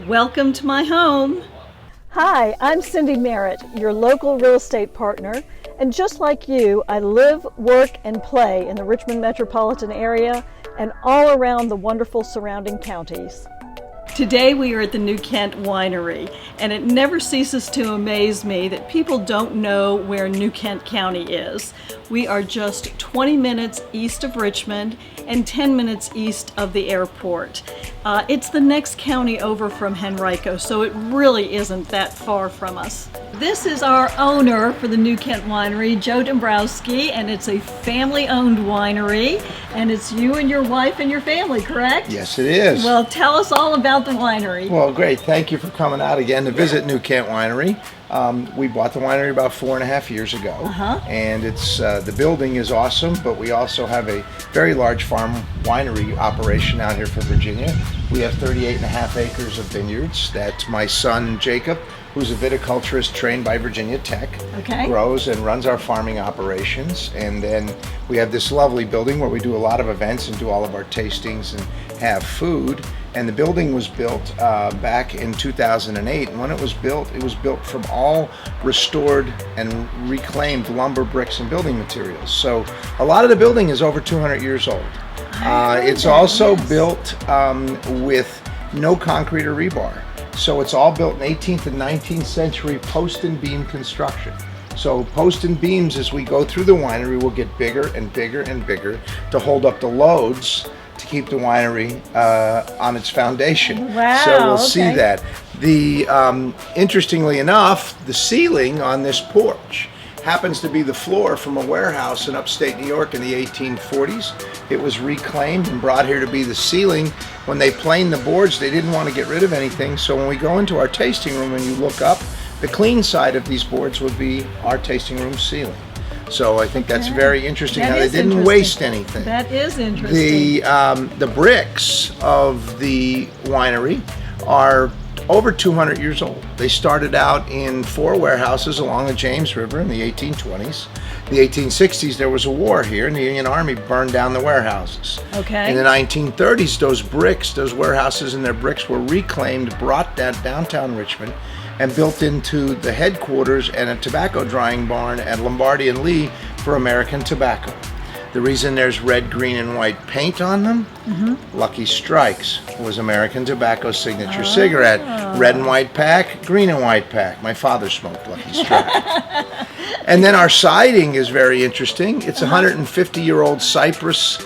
Welcome to my home. Hi, I'm Cindy Merritt, your local real estate partner, and just like you, I live, work, and play in the Richmond metropolitan area and all around the wonderful surrounding counties. Today we are at the New Kent Winery, and it never ceases to amaze me that people don't know where New Kent County is. We are just 20 minutes east of Richmond and 10 minutes east of the airport. It's the next county over from Henrico, so it really isn't that far from us. This is our owner for the New Kent Winery, Joe Dombrowski, and it's a family-owned winery, and it's you and your wife and your family, correct? Yes, it is. Well, tell us all about the winery. Well, great. Thank you for coming out again to visit New Kent Winery. We bought the winery about 4.5 years ago, and it's the building is awesome, but we also have a very large farm winery operation out here for Virginia. We have 38.5 acres of vineyards. That's my son Jacob, who's a viticulturist trained by Virginia Tech, grows and runs our farming operations. And then we have this lovely building where we do a lot of events and do all of our tastings and have food. And the building was built back in 2008. And when it was built from all restored and reclaimed lumber, bricks, and building materials. So a lot of the building is over 200 years old. It's also built with no concrete or rebar. So it's all built in 18th and 19th century post and beam construction. So post and beams, as we go through the winery, will get bigger and bigger and bigger to hold up the loads to keep the winery on its foundation. Wow, so we'll see that. The interestingly enough, the ceiling on this porch happens to be the floor from a warehouse in upstate New York in the 1840s. It was reclaimed and brought here to be the ceiling. When they planed the boards, they didn't want to get rid of anything. So when we go into our tasting room and you look up, the clean side of these boards would be our tasting room ceiling. So I think that's very interesting how they didn't waste anything. That is interesting. The bricks of the winery are over 200 years old. They started out in 4 warehouses along the James River in the 1820s. In the 1860s, there was a war here, and the Union Army burned down the warehouses. In the 1930s, those warehouses and their bricks were reclaimed, brought down downtown Richmond, and built into the headquarters and a tobacco drying barn at Lombardi and Lee for American Tobacco. The reason there's red, green, and white paint on them, Lucky Strikes was American Tobacco's signature cigarette. Red and white pack, green and white pack. My father smoked Lucky Strike. And then our siding is very interesting. It's 150-year-old cypress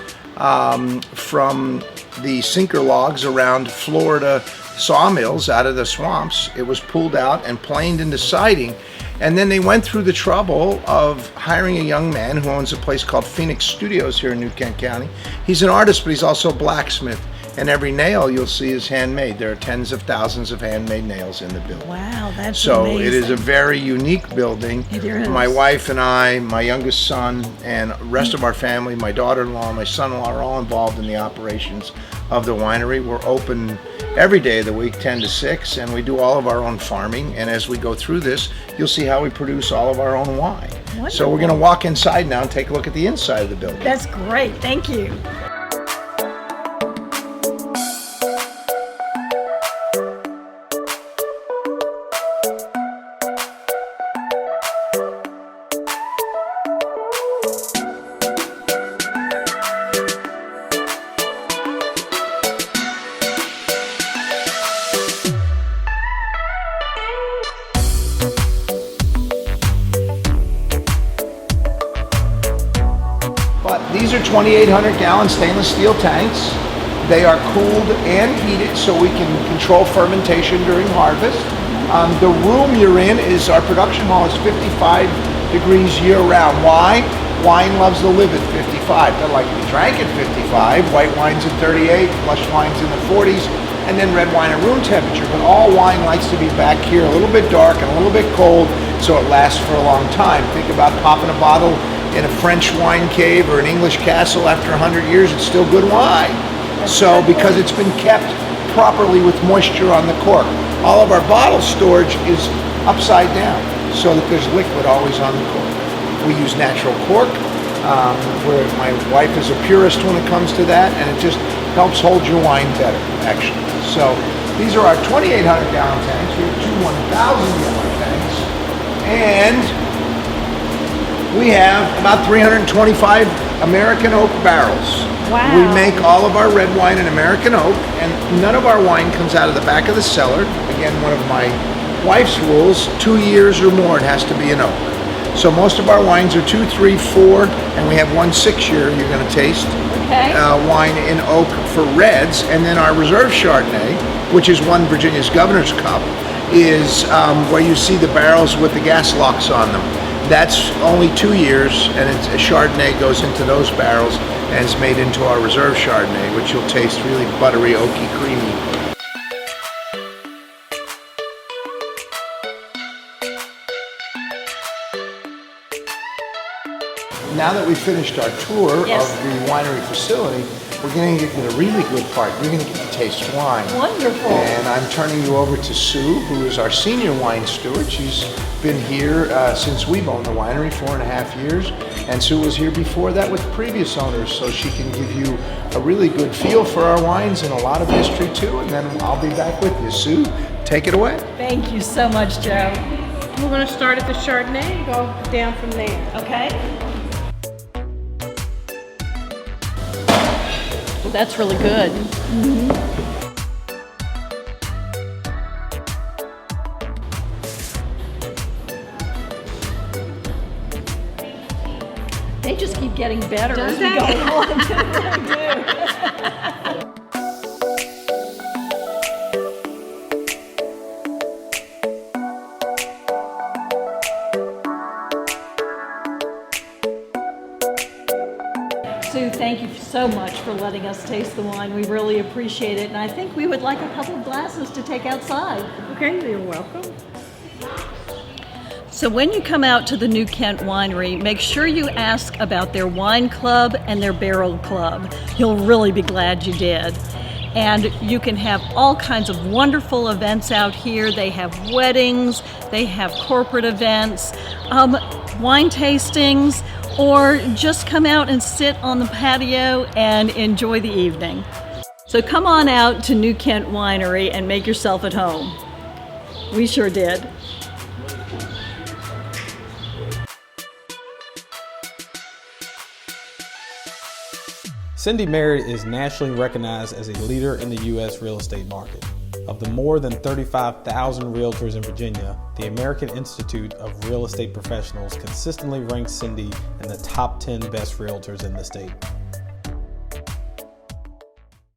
from the sinker logs around Florida sawmills out of the swamps. It was pulled out and planed into siding. And then they went through the trouble of hiring a young man who owns a place called Phoenix Studios here in New Kent County. He's an artist, but he's also a blacksmith. And every nail you'll see is handmade. There are tens of thousands of handmade nails in the building. Wow, that's so amazing. It is a very unique building. It is. My wife and I, my youngest son, and the rest of our family, my daughter-in-law, my son-in-law are all involved in the operations of the winery. We're open every day of the week, 10 to 6, and we do all of our own farming. And as we go through this, you'll see how we produce all of our own wine. Wonderful. So we're going to walk inside now and take a look at the inside of the building. That's great. Thank you. These are 2,800 gallon stainless steel tanks. They are cooled and heated so we can control fermentation during harvest. The room you're in is our production hall. It's 55 degrees year round. Why? Wine loves to live at 55. They like to be drank at 55. White wine's at 38, flush wine's in the 40s, and then red wine at room temperature. But all wine likes to be back here a little bit dark and a little bit cold so it lasts for a long time. Think about popping a bottle in a French wine cave or an English castle after 100 years, it's still good wine. So because it's been kept properly with moisture on the cork. All of our bottle storage is upside down so that there's liquid always on the cork. We use natural cork, where my wife is a purist when it comes to that, and it just helps hold your wine better, actually. So These are our 2,800 gallon tanks. We have two 1,000 gallon tanks. And we have about 325 American oak barrels. Wow. We make all of our red wine in American oak, and none of our wine comes out of the back of the cellar. Again, one of my wife's rules, 2 years or more, it has to be in oak. So most of our wines are 2, 3, 4, and we have one 6-year you're going to taste. Okay. Wine in oak for reds, and then our reserve Chardonnay, which is one Virginia's Governor's Cup, is where you see the barrels with the gas locks on them. That's only 2 years, and it's a Chardonnay goes into those barrels and is made into our reserve Chardonnay, which you'll taste really buttery, oaky, creamy. Now that we've finished our tour Yes. of the winery facility, we're going to get to the really good part. You're going to get to taste wine. Wonderful. And I'm turning you over to Sue, who is our senior wine steward. She's been here since we've owned the winery, 4.5 years. And Sue was here before that with previous owners, so she can give you a really good feel for our wines and a lot of history too. And then I'll be back with you. Sue, take it away. Thank you so much, Joe. We're going to start at the Chardonnay and go down from there. Okay. Well, that's really good. They just keep getting better as we go along. They do. Sue, thank you so much for letting us taste the wine. We really appreciate it, and I think we would like a couple of glasses to take outside. Okay, you're welcome. So when you come out to the New Kent Winery, make sure you ask about their wine club and their barrel club. You'll really be glad you did. And you can have all kinds of wonderful events out here. They have weddings, they have corporate events, wine tastings, or just come out and sit on the patio and enjoy the evening. So come on out to New Kent Winery and make yourself at home. We sure did. Cindy Merritt is nationally recognized as a leader in the U.S. real estate market. Of the more than 35,000 realtors in Virginia, the American Institute of Real Estate Professionals consistently ranks Cindy in the top 10 best realtors in the state.